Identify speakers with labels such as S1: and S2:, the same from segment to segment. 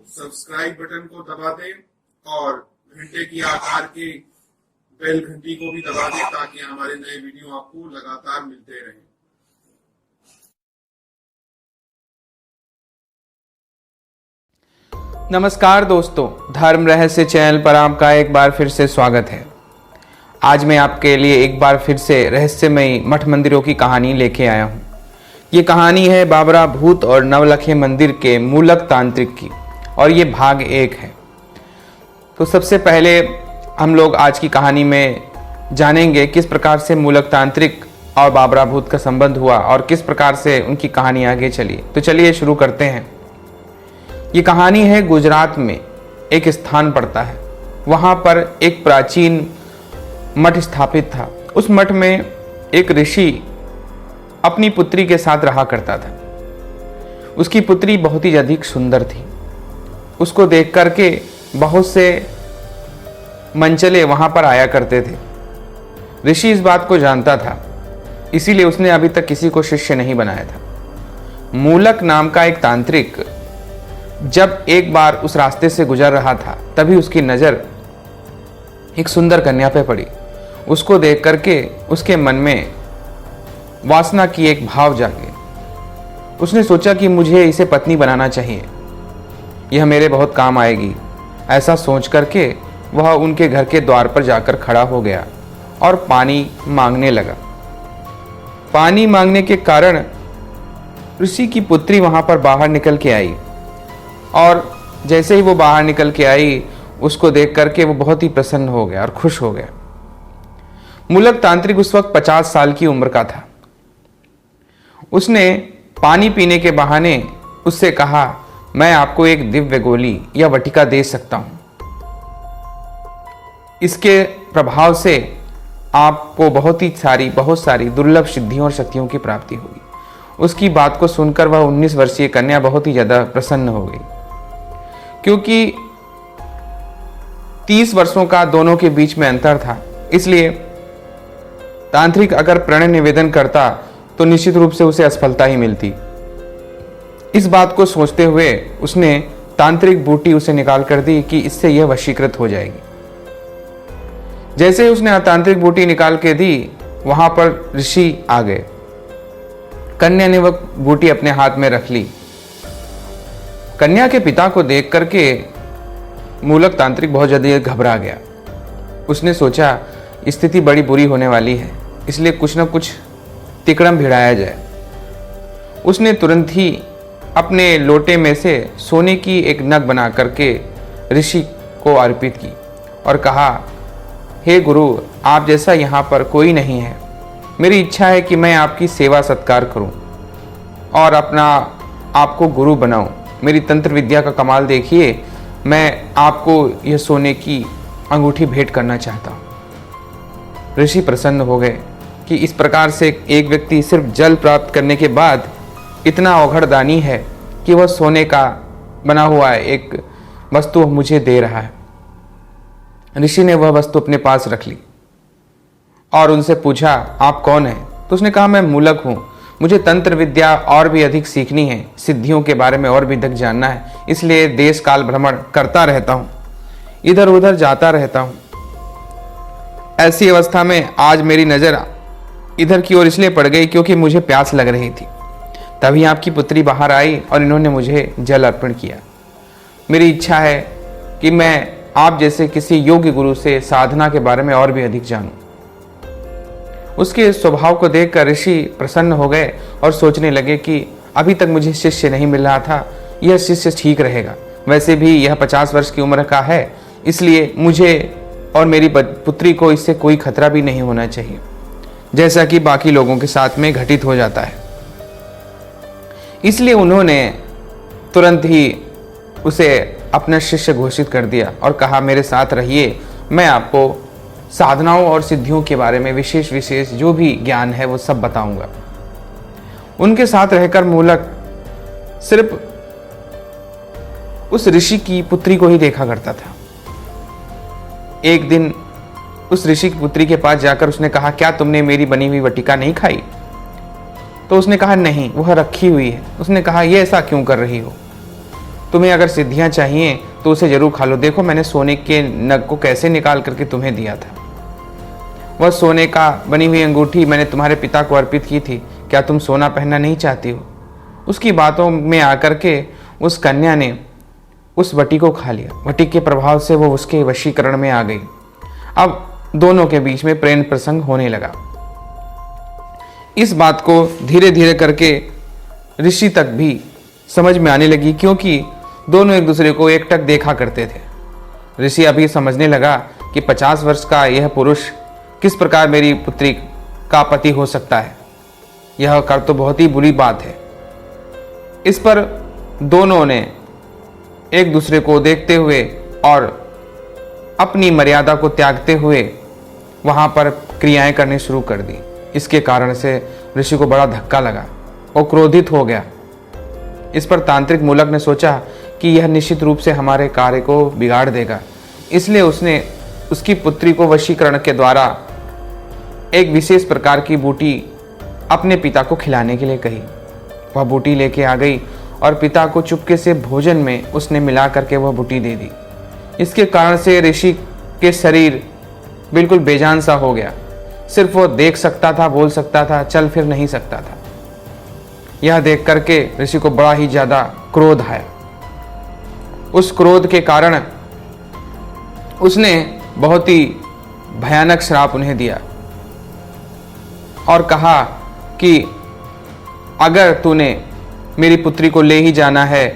S1: Subscribe button को दबा दें और घंटे की आकार के बेल घंटी को भी दबा दें ताकि हमारे नए वीडियो आपको लगातार मिलते रहें।
S2: नमस्कार दोस्तों, धर्म रहस्य चैनल पर आपका एक बार फिर से स्वागत है। आज मैं आपके लिए एक बार फिर से रहस्यमयी मठ मंदिरों की कहानी लेके आया हूँ। ये कहानी है बाबरा भूत और नवलखे मंदिर के मूलक तांत्रिक की और ये भाग 1 है। तो सबसे पहले हम लोग आज की कहानी में जानेंगे किस प्रकार से मूलक तांत्रिक और बाबरा भूत का संबंध हुआ और किस प्रकार से उनकी कहानी आगे चली। तो चलिए शुरू करते हैं। ये कहानी है गुजरात में एक स्थान पड़ता है। वहाँ पर एक प्राचीन मठ स्थापित था। उस मठ में एक ऋषि अपनी पुत्री के साथ रहा करता था। उसकी पुत्री बहुत ही अधिक सुंदर थी। उसको देख करके बहुत से मनचले वहाँ पर आया करते थे। ऋषि इस बात को जानता था, इसीलिए उसने अभी तक किसी को शिष्य नहीं बनाया था। मूलक नाम का एक तांत्रिक जब एक बार उस रास्ते से गुजर रहा था तभी उसकी नज़र एक सुंदर कन्या पे पड़ी। उसको देख करके उसके मन में वासना की एक भाव जागे। उसने सोचा कि मुझे इसे पत्नी बनाना चाहिए, यह मेरे बहुत काम आएगी। ऐसा सोच करके वह उनके घर के द्वार पर जाकर खड़ा हो गया और पानी मांगने लगा। पानी मांगने के कारण ऋषि की पुत्री वहां पर बाहर निकल के आई और जैसे ही वो बाहर निकल के आई उसको देख करके वो बहुत ही प्रसन्न हो गया और खुश हो गया। मूलक तांत्रिक उस वक्त 50 साल की उम्र का था। उसने पानी पीने के बहाने उससे कहा, मैं आपको एक दिव्य गोली या वटिका दे सकता हूं। इसके प्रभाव से आपको बहुत सारी दुर्लभ सिद्धियों और शक्तियों की प्राप्ति होगी। उसकी बात को सुनकर वह 19 वर्षीय कन्या बहुत ही ज्यादा प्रसन्न हो गई, क्योंकि 30 वर्षों का दोनों के बीच में अंतर था। इसलिए तांत्रिक अगर प्रण निवेदन करता तो निश्चित रूप से उसे असफलता ही मिलती। इस बात को सोचते हुए उसने तांत्रिक बूटी उसे निकाल कर दी कि इससे यह वशीकृत हो जाएगी। जैसे ही उसने तांत्रिक बूटी निकाल के दी, वहां पर ऋषि आ गए। कन्या ने वह बूटी अपने हाथ में रख ली। कन्या के पिता को देख करके मूलक तांत्रिक बहुत जल्दी घबरा गया। उसने सोचा स्थिति बड़ी बुरी होने वाली है, इसलिए कुछ न कुछ तिकड़म भिड़ाया जाए। उसने तुरंत ही अपने लोटे में से सोने की एक नग बना करके ऋषि को अर्पित की और कहा, हे गुरु, आप जैसा यहाँ पर कोई नहीं है। मेरी इच्छा है कि मैं आपकी सेवा सत्कार करूं और आपको गुरु बनाऊं। मेरी तंत्र विद्या का कमाल देखिए, मैं आपको यह सोने की अंगूठी भेंट करना चाहता हूं। ऋषि प्रसन्न हो गए कि इस प्रकार से एक व्यक्ति सिर्फ जल प्राप्त करने के बाद इतना औघड़दानी है कि वह सोने का बना हुआ एक वस्तु मुझे दे रहा है। ऋषि ने वह वस्तु अपने पास रख ली और उनसे पूछा, आप कौन हैं? तो उसने कहा, मैं मूलक हूँ। मुझे तंत्र विद्या और भी अधिक सीखनी है, सिद्धियों के बारे में और भी अधिक जानना है, इसलिए देश काल भ्रमण करता रहता हूँ, इधर उधर जाता रहता हूँ। ऐसी अवस्था में आज मेरी नज़र इधर की ओर इसलिए पड़ गई क्योंकि मुझे प्यास लग रही थी। तभी आपकी पुत्री बाहर आई और इन्होंने मुझे जल अर्पण किया। मेरी इच्छा है कि मैं आप जैसे किसी योग्य गुरु से साधना के बारे में और भी अधिक जानूं। उसके स्वभाव को देखकर ऋषि प्रसन्न हो गए और सोचने लगे कि अभी तक मुझे शिष्य नहीं मिल रहा था, यह शिष्य ठीक रहेगा। वैसे भी यह 50 वर्ष की उम्र का है, इसलिए मुझे और मेरी पुत्री को इससे कोई खतरा भी नहीं होना चाहिए, जैसा कि बाकी लोगों के साथ में घटित हो जाता है। इसलिए उन्होंने तुरंत ही उसे अपना शिष्य घोषित कर दिया और कहा, मेरे साथ रहिए, मैं आपको साधनाओं और सिद्धियों के बारे में विशेष जो भी ज्ञान है वो सब बताऊंगा। उनके साथ रहकर मूलक सिर्फ उस ऋषि की पुत्री को ही देखा करता था। एक दिन उस ऋषि की पुत्री के पास जाकर उसने कहा, क्या तुमने मेरी बनी हुई वटिका नहीं खाई? तो उसने कहा, नहीं, वह रखी हुई है। उसने कहा, ये ऐसा क्यों कर रही हो? तुम्हें अगर सिद्धियां चाहिए तो उसे जरूर खा लो। देखो मैंने सोने के नग को कैसे निकाल करके तुम्हें दिया था। वह सोने का बनी हुई अंगूठी मैंने तुम्हारे पिता को अर्पित की थी। क्या तुम सोना पहनना नहीं चाहती हो? उसकी बातों में आकर के उस कन्या ने उस वटी को खा लिया। वटी के प्रभाव से वो उसके वशीकरण में आ गई। अब दोनों के बीच में प्रेम प्रसंग होने लगा। इस बात को धीरे धीरे करके ऋषि तक भी समझ में आने लगी, क्योंकि दोनों एक दूसरे को एकटक देखा करते थे। ऋषि अभी समझने लगा कि 50 वर्ष का यह पुरुष किस प्रकार मेरी पुत्री का पति हो सकता है। यह कर तो बहुत ही बुरी बात है। इस पर दोनों ने एक दूसरे को देखते हुए और अपनी मर्यादा को त्यागते हुए वहां पर क्रियाएं करनी शुरू कर दी। इसके कारण से ऋषि को बड़ा धक्का लगा और क्रोधित हो गया। इस पर तांत्रिक मूलक ने सोचा कि यह निश्चित रूप से हमारे कार्य को बिगाड़ देगा, इसलिए उसने उसकी पुत्री को वशीकरण के द्वारा एक विशेष प्रकार की बूटी अपने पिता को खिलाने के लिए कही। वह बूटी लेके आ गई और पिता को चुपके से भोजन में उसने मिला करके वह बूटी दे दी। इसके कारण से ऋषि के शरीर बिल्कुल बेजान सा हो गया। सिर्फ वो देख सकता था, बोल सकता था, चल फिर नहीं सकता था। यह देख करके ऋषि को बड़ा ही ज्यादा क्रोध आया। उस क्रोध के कारण उसने बहुत ही भयानक श्राप उन्हें दिया और कहा कि अगर तूने मेरी पुत्री को ले ही जाना है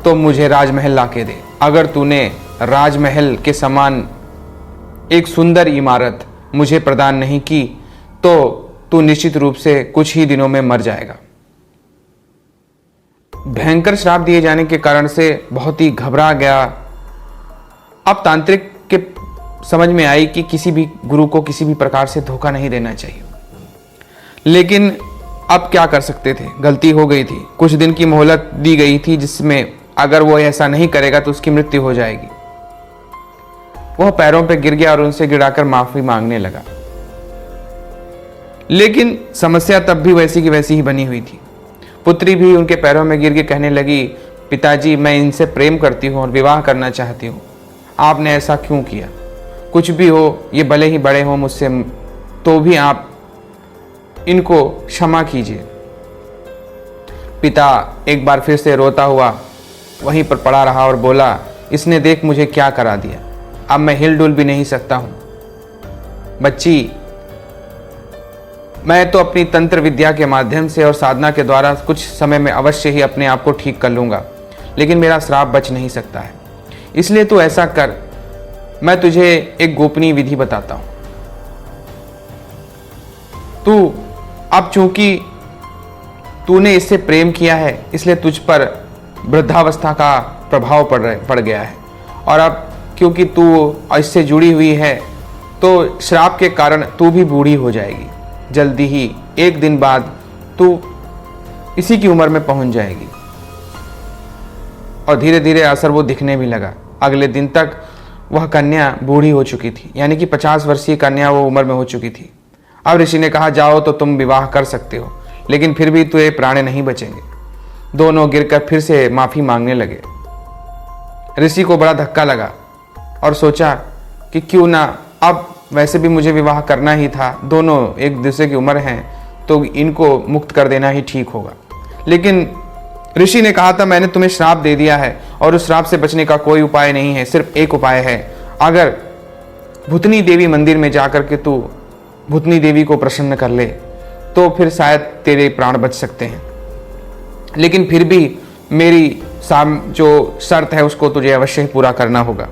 S2: तो मुझे राजमहल लाके दे। अगर तूने राजमहल के समान एक सुंदर इमारत मुझे प्रदान नहीं की तो तू निश्चित रूप से कुछ ही दिनों में मर जाएगा। भयंकर श्राप दिए जाने के कारण से बहुत ही घबरा गया। अब तांत्रिक के समझ में आई कि किसी भी गुरु को किसी भी प्रकार से धोखा नहीं देना चाहिए, लेकिन अब क्या कर सकते थे, गलती हो गई थी। कुछ दिन की मोहलत दी गई थी जिसमें अगर वो ऐसा नहीं करेगा तो उसकी मृत्यु हो जाएगी। वह पैरों पे गिर गया और उनसे गिराकर माफी मांगने लगा, लेकिन समस्या तब भी वैसी की वैसी ही बनी हुई थी। पुत्री भी उनके पैरों में गिर के कहने लगी, पिताजी मैं इनसे प्रेम करती हूँ और विवाह करना चाहती हूँ, आपने ऐसा क्यों किया? कुछ भी हो, ये भले ही बड़े हो मुझसे, तो भी आप इनको क्षमा कीजिए। पिता एक बार फिर से रोता हुआ वहीं पर पड़ा रहा और बोला, इसने देख मुझे क्या करा दिया, अब मैं हिलडुल भी नहीं सकता हूं। बच्ची, मैं तो अपनी तंत्र विद्या के माध्यम से और साधना के द्वारा कुछ समय में अवश्य ही अपने आप को ठीक कर लूंगा, लेकिन मेरा श्राप बच नहीं सकता है। इसलिए तू ऐसा कर, मैं तुझे एक गोपनीय विधि बताता हूं। तू अब चूंकि तूने इससे प्रेम किया है इसलिए तुझ पर वृद्धावस्था का प्रभाव पड़ गया है, और अब क्योंकि तू इससे जुड़ी हुई है तो श्राप के कारण तू भी बूढ़ी हो जाएगी। जल्दी ही एक दिन बाद तू इसी की उम्र में पहुंच जाएगी। और धीरे धीरे असर वो दिखने भी लगा। अगले दिन तक वह कन्या बूढ़ी हो चुकी थी, यानी कि 50 वर्षीय कन्या वो उम्र में हो चुकी थी। अब ऋषि ने कहा, जाओ तो तुम विवाह कर सकते हो, लेकिन फिर भी तुझे प्राण नहीं बचेंगे। दोनों गिरकर फिर से माफी मांगने लगे। ऋषि को बड़ा धक्का लगा और सोचा कि क्यों ना, अब वैसे भी मुझे विवाह करना ही था, दोनों एक दूसरे की उम्र हैं तो इनको मुक्त कर देना ही ठीक होगा। लेकिन ऋषि ने कहा था, मैंने तुम्हें श्राप दे दिया है और उस श्राप से बचने का कोई उपाय नहीं है, सिर्फ एक उपाय है। अगर भूतनी देवी मंदिर में जाकर के तू भूतनी देवी को प्रसन्न कर ले तो फिर शायद तेरे प्राण बच सकते हैं, लेकिन फिर भी मेरी जो शर्त है उसको तुझे अवश्य पूरा करना होगा।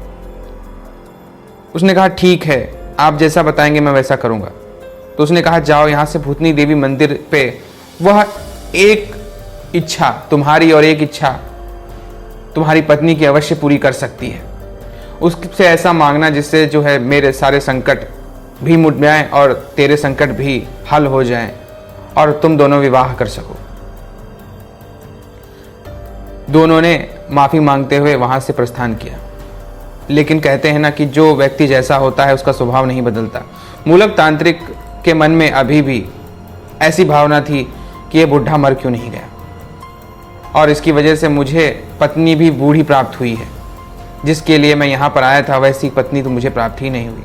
S2: उसने कहा, ठीक है, आप जैसा बताएंगे मैं वैसा करूंगा। तो उसने कहा, जाओ यहाँ से भूतनी देवी मंदिर पे, वह एक इच्छा तुम्हारी और एक इच्छा तुम्हारी पत्नी की अवश्य पूरी कर सकती है। उससे ऐसा मांगना जिससे जो है मेरे सारे संकट भी मुट जाएं और तेरे संकट भी हल हो जाएं और तुम दोनों विवाह कर सको। दोनों ने माफी मांगते हुए वहां से प्रस्थान किया। लेकिन कहते हैं ना कि जो व्यक्ति जैसा होता है उसका स्वभाव नहीं बदलता। मूलक तांत्रिक के मन में अभी भी ऐसी भावना थी कि ये बुढ़ा मर क्यों नहीं गया, और इसकी वजह से मुझे पत्नी भी बूढ़ी प्राप्त हुई है। जिसके लिए मैं यहाँ पर आया था वैसी पत्नी तो मुझे प्राप्त ही नहीं हुई।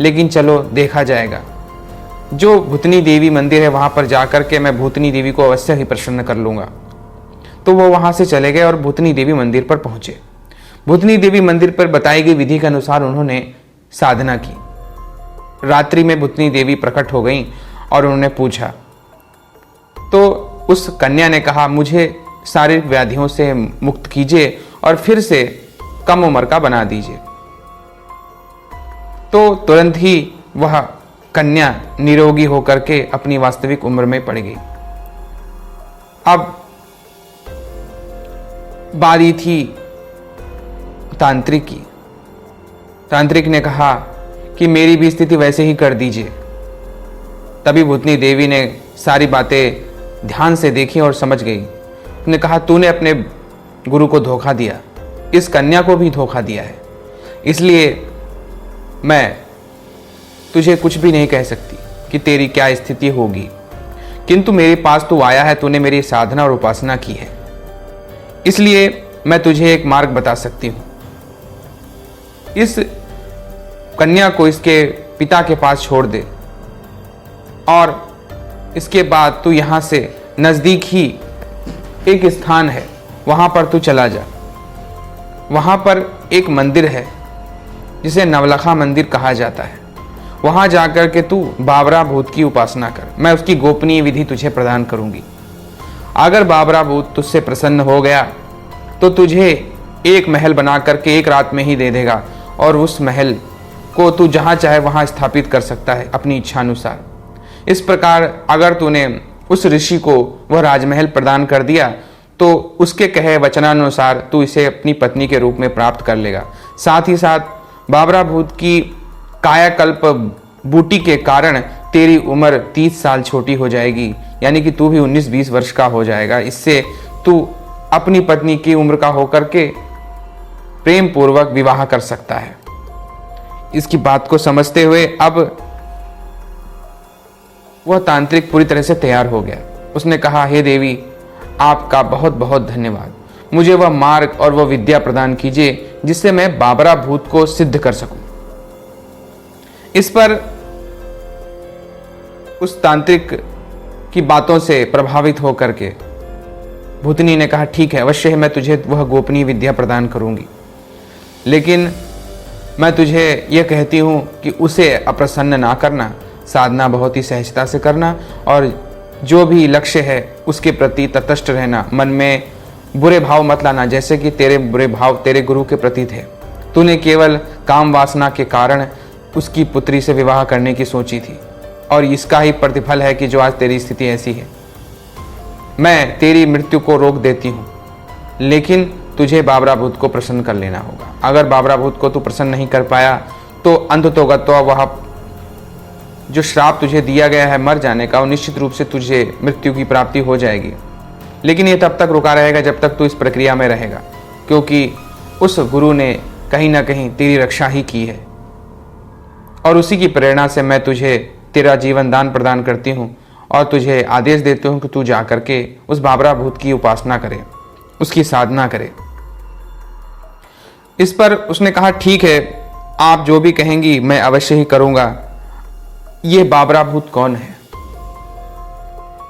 S2: लेकिन चलो देखा जाएगा। जो भूतनी देवी मंदिर है वहाँ पर जाकर के मैं भूतनी देवी को अवश्य ही प्रसन्न कर लूँगा। तो वो वहाँ से चले गए और भूतनी देवी मंदिर पर पहुँचे। भूतनी देवी मंदिर पर बताई गई विधि के अनुसार उन्होंने साधना की। रात्रि में भूतनी देवी प्रकट हो गई और उन्होंने पूछा, तो उस कन्या ने कहा, मुझे शारीरिक व्याधियों से मुक्त कीजिए और फिर से कम उम्र का बना दीजिए। तो तुरंत ही वह कन्या निरोगी होकर के अपनी वास्तविक उम्र में पड़ गई। अब बारी थी तांत्रिक की। तांत्रिक ने कहा कि मेरी भी स्थिति वैसे ही कर दीजिए। तभी भूतनी देवी ने सारी बातें ध्यान से देखी और समझ गई। उसने कहा, तूने अपने गुरु को धोखा दिया, इस कन्या को भी धोखा दिया है, इसलिए मैं तुझे कुछ भी नहीं कह सकती कि तेरी क्या स्थिति होगी। किंतु मेरे पास तू आया है, तूने मेरी साधना और उपासना की है, इसलिए मैं तुझे एक मार्ग बता सकती हूँ। इस कन्या को इसके पिता के पास छोड़ दे और इसके बाद तू यहाँ से नज़दीक ही एक स्थान है, वहाँ पर तू चला जा। वहाँ पर एक मंदिर है जिसे नवलखा मंदिर कहा जाता है। वहाँ जाकर के तू बाबरा भूत की उपासना कर। मैं उसकी गोपनीय विधि तुझे प्रदान करूँगी। अगर बाबरा भूत तुझसे प्रसन्न हो गया तो तुझे एक महल बना करके एक रात में ही दे देगा और उस महल को तू जहाँ चाहे वहाँ स्थापित कर सकता है अपनी इच्छा अनुसार। इस प्रकार अगर तूने उस ऋषि को वह राजमहल प्रदान कर दिया तो उसके कहे वचनानुसार तू इसे अपनी पत्नी के रूप में प्राप्त कर लेगा। साथ ही साथ बाबरा भूत की कायाकल्प बूटी के कारण तेरी उम्र 30 साल छोटी हो जाएगी, यानी कि तू भी 19-20 वर्ष का हो जाएगा। इससे तू अपनी पत्नी की उम्र का होकर के प्रेम पूर्वक विवाह कर सकता है। इसकी बात को समझते हुए अब वह तांत्रिक पूरी तरह से तैयार हो गया। उसने कहा, हे देवी, आपका बहुत बहुत धन्यवाद। मुझे वह मार्ग और वह विद्या प्रदान कीजिए जिससे मैं बाबरा भूत को सिद्ध कर सकूं। इस पर उस तांत्रिक की बातों से प्रभावित होकर के भूतनी ने कहा, ठीक है, अवश्य ही मैं तुझे वह गोपनीय विद्या प्रदान करूंगी, लेकिन मैं तुझे यह कहती हूं कि उसे अप्रसन्न ना करना, साधना बहुत ही सहजता से करना और जो भी लक्ष्य है उसके प्रति तटस्थ रहना। मन में बुरे भाव मत लाना, जैसे कि तेरे बुरे भाव तेरे गुरु के प्रति थे। तूने केवल काम वासना के कारण उसकी पुत्री से विवाह करने की सोची थी और इसका ही प्रतिफल है कि जो आज तेरी स्थिति ऐसी है। मैं तेरी मृत्यु को रोक देती हूँ, लेकिन तुझे बाबरा भूत को प्रसन्न कर लेना होगा। अगर बाबरा भूत को तू प्रसन्न नहीं कर पाया तो अंततोगत्वा वह जो श्राप तुझे दिया गया है मर जाने का, और निश्चित रूप से तुझे मृत्यु की प्राप्ति हो जाएगी। लेकिन ये तब तक रुका रहेगा जब तक तू इस प्रक्रिया में रहेगा, क्योंकि उस गुरु ने कहीं ना कहीं तेरी रक्षा ही की है और उसी की प्रेरणा से मैं तुझे तेरा जीवन दान प्रदान करती हूँ और तुझे आदेश देती हूँ कि तू जा करके उस बाबरा भूत की उपासना करे, उसकी साधना करे। इस पर उसने कहा, ठीक है, आप जो भी कहेंगी मैं अवश्य ही करूँगा। ये बाबरा भूत कौन है?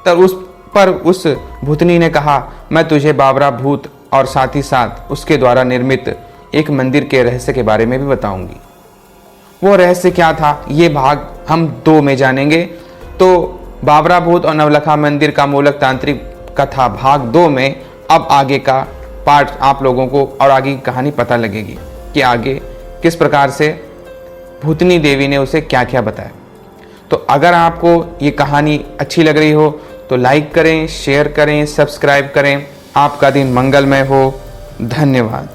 S2: तब उस पर उस भूतनी ने कहा, मैं तुझे बाबरा भूत और साथ ही साथ उसके द्वारा निर्मित एक मंदिर के रहस्य के बारे में भी बताऊंगी। वो रहस्य क्या था, ये भाग हम 2 में जानेंगे। तो बाबरा भूत और नवलखा मंदिर का मूलक तांत्रिक कथा भाग 2 में अब आगे का पार्ट आप लोगों को और आगे की कहानी पता लगेगी कि आगे किस प्रकार से भूतनी देवी ने उसे क्या क्या बताया। तो अगर आपको ये कहानी अच्छी लग रही हो तो लाइक करें, शेयर करें, सब्सक्राइब करें। आपका दिन मंगलमय हो। धन्यवाद।